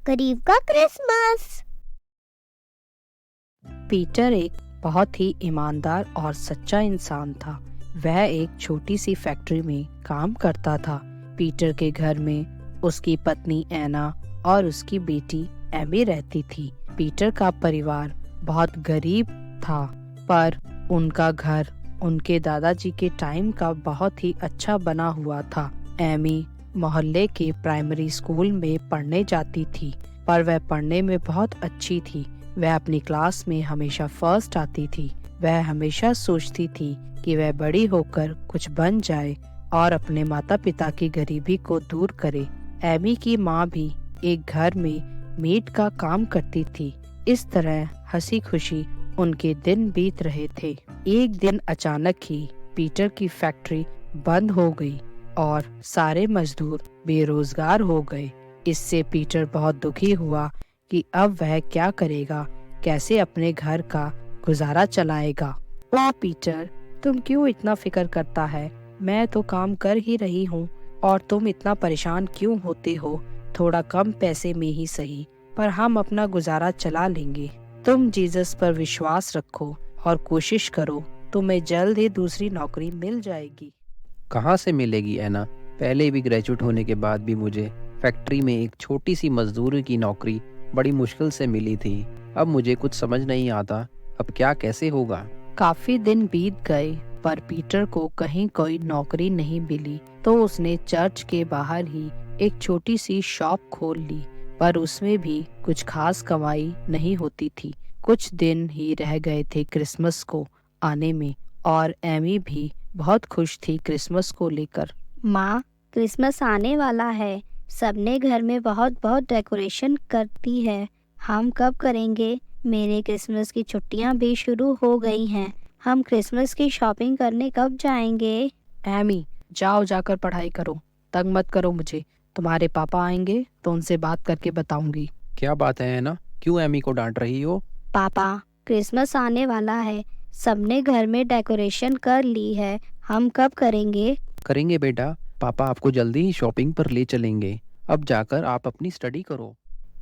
करीब का Christmas. Peter एक बहुत ही ईमानदार और सच्चा इंसान था। वह एक छोटी सी फैक्ट्री में काम करता था। पीटर के घर में उसकी पत्नी एना और उसकी बेटी एमी रहती थी। पीटर का परिवार बहुत गरीब था, पर उनका घर उनके दादाजी के टाइम का बहुत ही अच्छा बना हुआ था। एमी मोहल्ले के प्राइमरी स्कूल में पढ़ने जाती थी, पर वह पढ़ने में बहुत अच्छी थी। वह अपनी क्लास में हमेशा फर्स्ट आती थी। वह हमेशा सोचती थी कि वह बड़ी होकर कुछ बन जाए और अपने माता पिता की गरीबी को दूर करे। एमी की माँ भी एक घर में मेड का काम करती थी। इस तरह हंसी खुशी उनके दिन बीत रहे थे। एक दिन अचानक ही पीटर की फैक्ट्री बंद हो गई और सारे मजदूर बेरोजगार हो गए। इससे पीटर बहुत दुखी हुआ कि अब वह क्या करेगा, कैसे अपने घर का गुजारा चलाएगा। ओह पीटर, तुम क्यों इतना फिक्र करता है? मैं तो काम कर ही रही हूँ और तुम इतना परेशान क्यों होते हो? थोड़ा कम पैसे में ही सही, पर हम अपना गुजारा चला लेंगे। तुम जीसस पर विश्वास रखो और कोशिश करो, तुम्हें जल्द ही दूसरी नौकरी मिल जाएगी। कहाँ से मिलेगी एना? पहले भी ग्रेजुएट होने के बाद भी मुझे फैक्ट्री में एक छोटी सी मजदूरी की नौकरी बड़ी मुश्किल से मिली थी। अब मुझे कुछ समझ नहीं आता, अब क्या कैसे होगा। काफी दिन बीत गए, पर पीटर को कहीं कोई नौकरी नहीं मिली, तो उसने चर्च के बाहर ही एक छोटी सी शॉप खोल ली, पर उसमें भी कुछ खास कमाई नहीं होती थी। कुछ दिन ही रह गए थे क्रिसमस को आने में, और एमी भी बहुत खुश थी क्रिसमस को लेकर। माँ, क्रिसमस आने वाला है। सबने घर में बहुत बहुत डेकोरेशन करती है। हम कब करेंगे? मेरे क्रिसमस की छुट्टियाँ भी शुरू हो गई हैं। हम क्रिसमस की शॉपिंग करने कब जाएंगे? एमी, जाओ जाकर पढ़ाई करो, तंग मत करो मुझे। तुम्हारे पापा आएंगे तो उनसे बात करके बताऊंगी। क्या बात है एना, क्यों एमी को डांट रही हो? पापा, क्रिसमस आने वाला है। सबने घर में डेकोरेशन कर ली है। हम कब करेंगे? करेंगे बेटा, पापा आपको जल्दी ही शॉपिंग पर ले चलेंगे। अब जाकर आप अपनी स्टडी करो।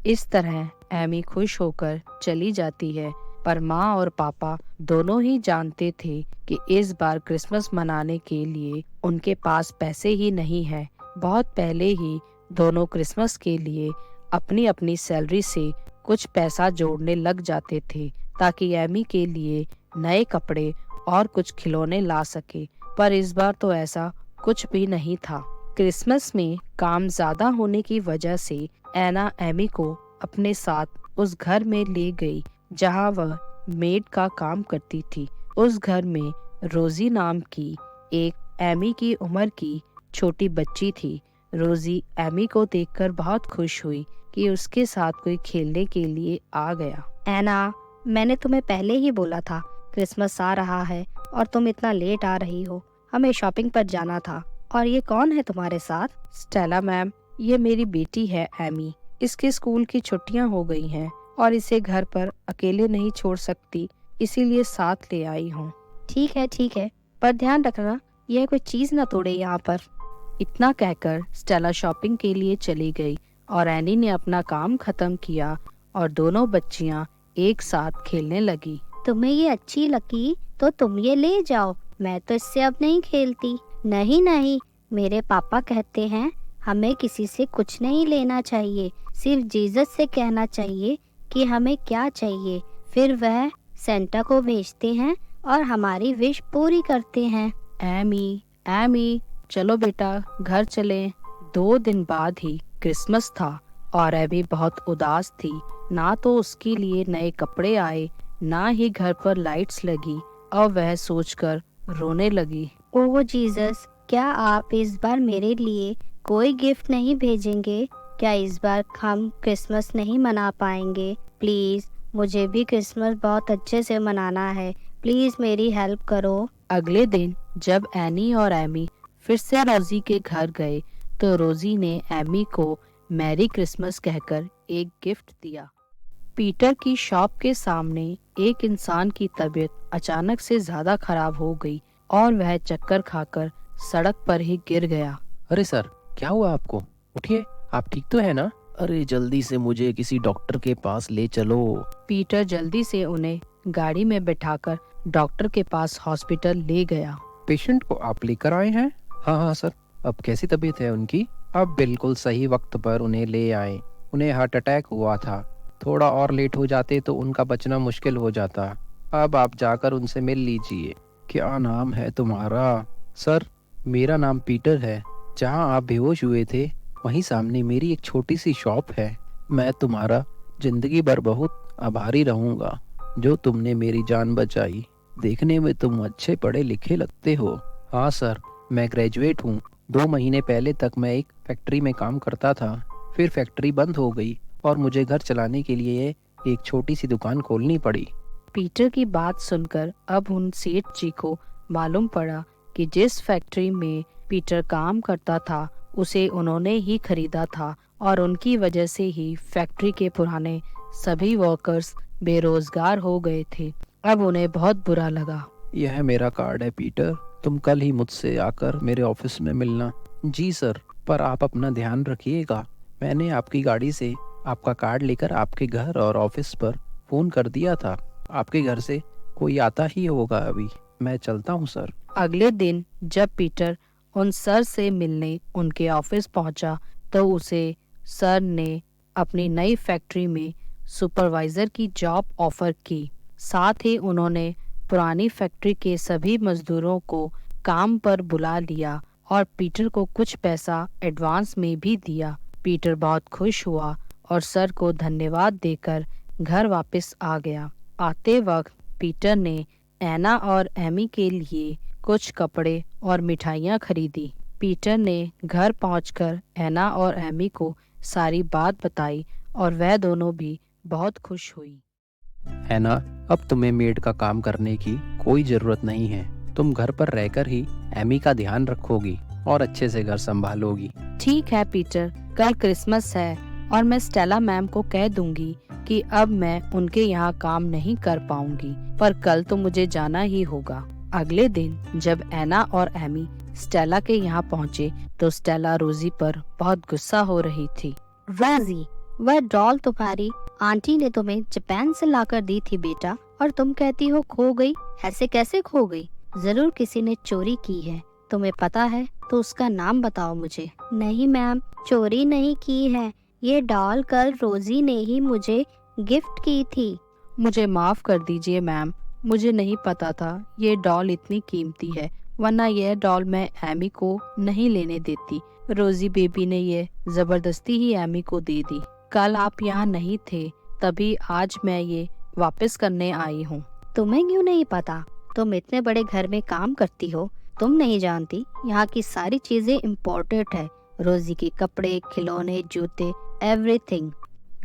इस तरह एमी खुश होकर चली जाती है, पर माँ और पापा दोनों ही जानते थे कि इस बार क्रिसमस मनाने के लिए उनके पास पैसे ही नहीं है। बहुत पहले ही दोनों क्रिसमस के लिए अपनी अपनी सैलरी से कुछ पैसा जोड़ने लग जाते थे, ताकि एमी के लिए नए कपड़े और कुछ खिलौने ला सके। पर इस बार तो ऐसा कुछ भी नहीं था। क्रिसमस में काम ज्यादा होने की वजह से एना एमी को अपने साथ उस घर में ले गई जहां वह मेड का काम करती थी। उस घर में रोजी नाम की एक एमी की उम्र की छोटी बच्ची थी। रोजी एमी को देखकर बहुत खुश हुई कि उसके साथ कोई खेलने के लिए आ गया। एना, मैंने तुम्हें पहले ही बोला था क्रिसमस आ रहा है और तुम इतना लेट आ रही हो। हमें शॉपिंग पर जाना था। और ये कौन है तुम्हारे साथ? स्टेला मैम, ये मेरी बेटी है एमी। इसके स्कूल की छुट्टियां हो गई हैं और इसे घर पर अकेले नहीं छोड़ सकती, इसीलिए साथ ले आई हूँ। ठीक है, पर ध्यान रखना यह कोई चीज ना तोड़े यहाँ पर। इतना कहकर स्टेला शॉपिंग के लिए चली गई और एनी ने अपना काम खत्म किया और दोनों बच्चियां एक साथ खेलने लगी। तुम्हें ये अच्छी लगी तो तुम ये ले जाओ। मैं तो इससे अब नहीं खेलती। नहीं, मेरे पापा कहते हैं हमें किसी से कुछ नहीं लेना चाहिए, सिर्फ जीसस से कहना चाहिए कि हमें क्या चाहिए। फिर वह सेंटा को भेजते हैं और हमारी विश पूरी करते हैं। एमी, चलो बेटा घर चलें। 2 दिन बाद ही क्रिसमस था और एमी बहुत उदास थी। ना तो उसके लिए नए कपड़े आए, ना ही घर पर लाइट्स लगी, और वह सोचकर रोने लगी। ओह जीसस, क्या आप इस बार मेरे लिए कोई गिफ्ट नहीं भेजेंगे? क्या इस बार हम क्रिसमस नहीं मना पाएंगे? प्लीज, मुझे भी क्रिसमस बहुत अच्छे से मनाना है। प्लीज मेरी हेल्प करो। अगले दिन जब एनी और एमी फिर से रोजी के घर गए, तो रोजी ने एमी को मैरी क्रिसमस कहकर एक गिफ्ट दिया। पीटर की शॉप के सामने एक इंसान की तबीयत अचानक से ज्यादा खराब हो गई और वह चक्कर खाकर सड़क पर ही गिर गया। अरे सर, क्या हुआ आपको? उठिए, आप ठीक तो है ना? अरे जल्दी से मुझे किसी डॉक्टर के पास ले चलो। पीटर जल्दी से उन्हें गाड़ी में बिठाकर डॉक्टर के पास हॉस्पिटल ले गया। पेशेंट को आप लेकर आए हैं? हाँ हाँ सर। अब कैसी तबीयत है उनकी? अब बिल्कुल सही वक्त पर उन्हें ले आए। उन्हें हार्ट अटैक हुआ था। थोड़ा और लेट हो जाते तो उनका बचना मुश्किल हो जाता। अब आप जाकर उनसे मिल लीजिए। क्या नाम है तुम्हारा? सर मेरा नाम पीटर है। जहाँ आप बेहोश हुए थे वहीं सामने मेरी एक छोटी सी शॉप है। मैं तुम्हारा जिंदगी भर बहुत आभारी रहूंगा जो तुमने मेरी जान बचाई। देखने में तुम अच्छे पढ़े लिखे लगते हो। हाँ सर, मैं ग्रेजुएट हूँ। 2 महीने पहले तक मैं एक फैक्ट्री में काम करता था। फिर फैक्ट्री बंद हो गई और मुझे घर चलाने के लिए एक छोटी सी दुकान खोलनी पड़ी। पीटर की बात सुनकर अब उन सेठ जी को मालूम पड़ा कि जिस फैक्ट्री में पीटर काम करता था उसे उन्होंने ही खरीदा था और उनकी वजह से ही फैक्ट्री के पुराने सभी वर्कर्स बेरोजगार हो गए थे। अब उन्हें बहुत बुरा लगा। यह मेरा कार्ड है पीटर, तुम कल ही मुझसे आकर मेरे ऑफिस में मिलना। जी सर, पर आप अपना ध्यान रखिएगा। मैंने आपकी गाड़ी से आपका कार्ड लेकर आपके घर और ऑफिस पर फोन कर दिया था। आपके घर से कोई आता ही होगा अभी। मैं चलता हूँ सर। अगले दिन जब पीटर उन सर से मिलने उनके ऑफिस पहुंचा तो उसे सर ने अपनी नई फैक्ट्री में सुपरवाइजर की जॉब ऑफर की। साथ ही उन्होंने पुरानी फैक्ट्री के सभी मजदूरों को काम पर बुला लिया और पीटर को कुछ पैसा एडवांस में भी दिया। पीटर बहुत खुश हुआ और सर को धन्यवाद देकर घर वापस आ गया। आते वक्त पीटर ने एना और एमी के लिए कुछ कपड़े और मिठाइयाँ खरीदी। पीटर ने घर पहुंचकर एना और एमी को सारी बात बताई और वह दोनों भी बहुत खुश हुई। एना, अब तुम्हें मेड का काम करने की कोई जरूरत नहीं है। तुम घर पर रहकर ही एमी का ध्यान रखोगी और अच्छे से घर संभालोगी। ठीक है पीटर, कल क्रिसमस है और मैं स्टेला मैम को कह दूंगी कि अब मैं उनके यहाँ काम नहीं कर पाऊंगी, पर कल तो मुझे जाना ही होगा। अगले दिन जब एना और एमी स्टेला के यहाँ पहुँचे तो स्टेला रोजी पर बहुत गुस्सा हो रही थी। रोजी, वह डॉल तुम्हारी आंटी ने तुम्हें जापान से लाकर दी थी बेटा, और तुम कहती हो खो गई। ऐसे कैसे खो गई? जरूर किसी ने चोरी की है। तुम्हें पता है तो उसका नाम बताओ मुझे। नहीं मैम, चोरी नहीं की है। ये डॉल कल रोजी ने ही मुझे गिफ्ट की थी। मुझे माफ कर दीजिए मैम, मुझे नहीं पता था ये डॉल इतनी कीमती है, वरना यह डॉल मैं एमी को नहीं लेने देती। रोजी बेबी ने ये जबरदस्ती ही एमी को दे दी। कल आप यहाँ नहीं थे तभी आज मैं ये वापस करने आई हूँ। तुम्हें क्यों नहीं पता? तुम इतने बड़े घर में काम करती हो, तुम नहीं जानती यहाँ की सारी चीजें इम्पोर्टेंट है। रोजी के कपड़े, खिलौने, जूते, एवरीथिंग।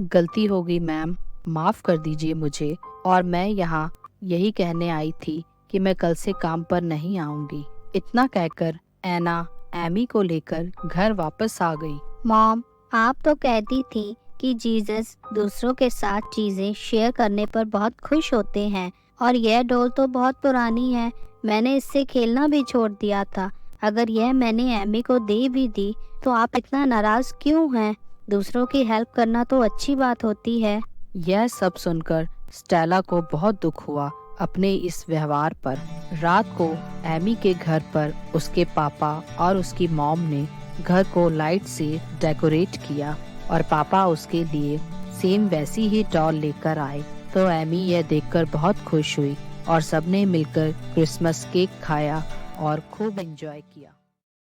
गलती हो गई मैम, माफ कर दीजिए मुझे। और मैं यहाँ यही कहने आई थी कि मैं कल से काम पर नहीं आऊंगी। इतना कहकर एना एमी को लेकर घर वापस आ गई। मॉम, आप तो कहती थी कि जीसस दूसरों के साथ चीजें शेयर करने पर बहुत खुश होते हैं, और यह डॉल तो बहुत पुरानी है। मैंने इससे खेलना भी छोड़ दिया था। अगर यह मैंने एमी को दे भी दी तो आप इतना नाराज क्यों हैं? दूसरों की हेल्प करना तो अच्छी बात होती है। यह सब सुनकर स्टेला को बहुत दुख हुआ अपने इस व्यवहार पर। रात को एमी के घर पर उसके पापा और उसकी मॉम ने घर को लाइट से डेकोरेट किया और पापा उसके लिए सेम वैसी ही डॉल लेकर आए। तो एमी यह देखकर बहुत खुश हुई और सबने मिलकर क्रिसमस केक खाया और खूब एंजॉय किया।